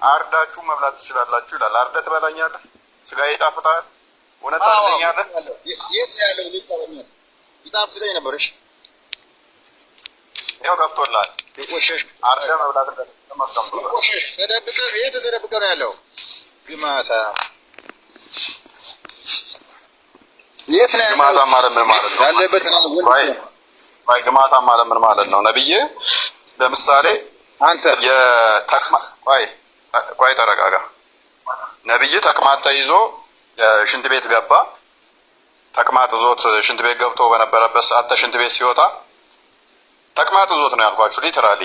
አርዳችሁ መብላት ትችላላችሁ ይላል። አርደህ ትበላኛለህ? ስጋ ይጣፍጣል? እውነት ታገኛለህ? የት ነው ያለው? ይጣፍጣል። ይጣፍጣኝ ነበር። እሺ ያው ከፍቶልሃል። ወሸሽ አርደህ መብላት እንደማስቀምጡ ወሸሽ ተደብቀህ የት ተደብቀህ ነው ያለው? ግማታ የት ነው ያለው? ግማታ ማለት ምን ማለት ነው? ያለበት ነው። ወይ ግማታ ማለት ምን ማለት ነው? ነብዬ ለምሳሌ አንተ ቆይ ተረጋጋ። ነብይ ተቅማጥ ተይዞ ሽንት ቤት ገባ። ተቅማጥ ዞት ሽንት ቤት ገብቶ በነበረበት ሰዓት ሽንት ቤት ሲወጣ ተቅማጥ ዞት ነው ያልኳችሁ ሊተራሊ።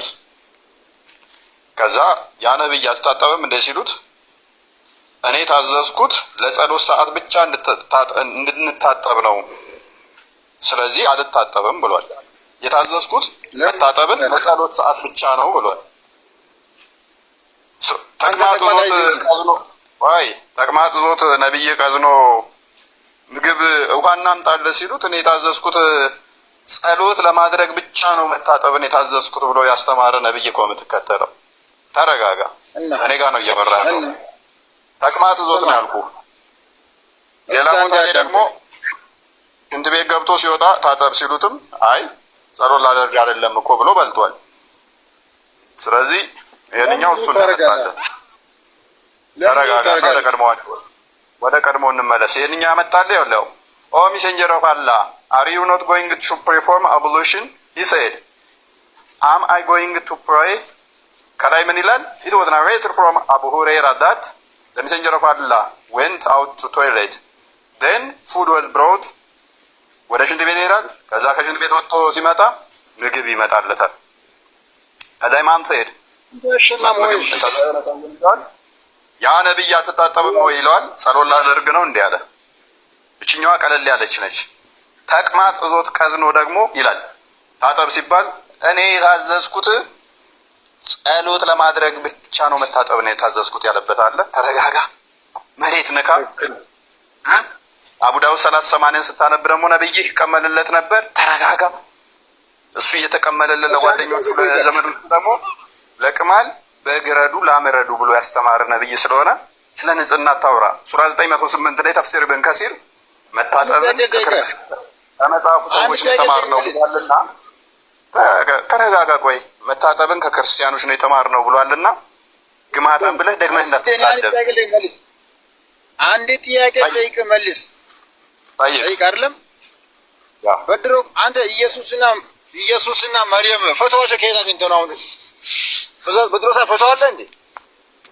ከዛ ያ ነብይ አትታጠብም እንደ ሲሉት እኔ ታዘዝኩት ለጸሎት ሰዓት ብቻ እንድንታጠብ ነው፣ ስለዚህ አልታጠብም ብሏል። የታዘዝኩት መታጠብን ለጸሎት ሰዓት ብቻ ነው ብሏል። ተቅማጥ ዞት ነብይ ቀዝኖ ምግብ ውሃ እናምጣልህ ሲሉት እኔ የታዘዝኩት ጸሎት ለማድረግ ብቻ ነው መታጠብን የታዘዝኩት ብሎ ያስተማረ ነብይ እኮ የምትከተለው። ተረጋጋ። እኔ ጋር ነው እየመራ ነው። ተቅማጥ ዞት ነው ያልኩህ። ሌላ ቦታ ላይ ደግሞ ሽንት ቤት ገብቶ ሲወጣ ታጠብ ሲሉትም አይ ጸሎት ላደርግ አይደለም እኮ ብሎ በልቷል። ስለዚህ የኛው እሱ ተረጋጋ። ወደ ቀድሞ እንመለስ። የኛ ያመጣልህ ያለው ኦ ሜሴንጀር ኦፍ አላህ are you not going to perform ablution? he said am I going to pray? ከላይ ምን ይላል? it was narrated from Abu Hurairah that the messenger of Allah went out to toilet, then food was brought. ወደ ሽንት ቤት ይሄዳል። ከዛ ከሽንት ቤት ወጥቶ ሲመጣ ምግብ ይመጣለታል። ከዛ ኢማም ሰይድ ያ ነብይ አትታጠብም ወይ ይለዋል። ጸሎት ላደርግ ነው እንዴ አለ። እችኛዋ ቀለል ያለች ነች። ተቅማጥ ዞት ቀዝኖ ደግሞ ይላል ታጠብ ሲባል እኔ የታዘዝኩት ጸሎት ለማድረግ ብቻ ነው መታጠብ ነው የታዘዝኩት ያለበት አለ። ተረጋጋ። መሬት ነካ። አቡ ዳውድ 30 ስታነብ ደግሞ ነብይ ይቀመልለት ነበር። ተረጋጋ። እሱ እየተቀመለለ ለጓደኞቹ ለዘመዶቹ ደግሞ ለቅማል በግረዱ ላመረዱ ብሎ ያስተማረ ነብይ ስለሆነ ስለ ንጽህና ታውራ። ሱራ 908 ላይ ተፍሲር ኢብን ከሲር መታጠብን ከመጽሐፉ ሰዎች የተማርነው ብሏልና ተረጋጋ። ቆይ መታጠብን ከክርስቲያኖች ነው የተማርነው ብሏልና ግማታን ብለህ ደግመህ እንዳትሳደብ። አንድ ጥያቄ ጠይቅ መልስ። ጠይቅ አይደለም በድሮ አንተ ኢየሱስና መርየም ፎቶዋቸው ከየት አግኝተው ነው? አሁን በድሮ ሰዓት ፎቶ አለ እንዴ?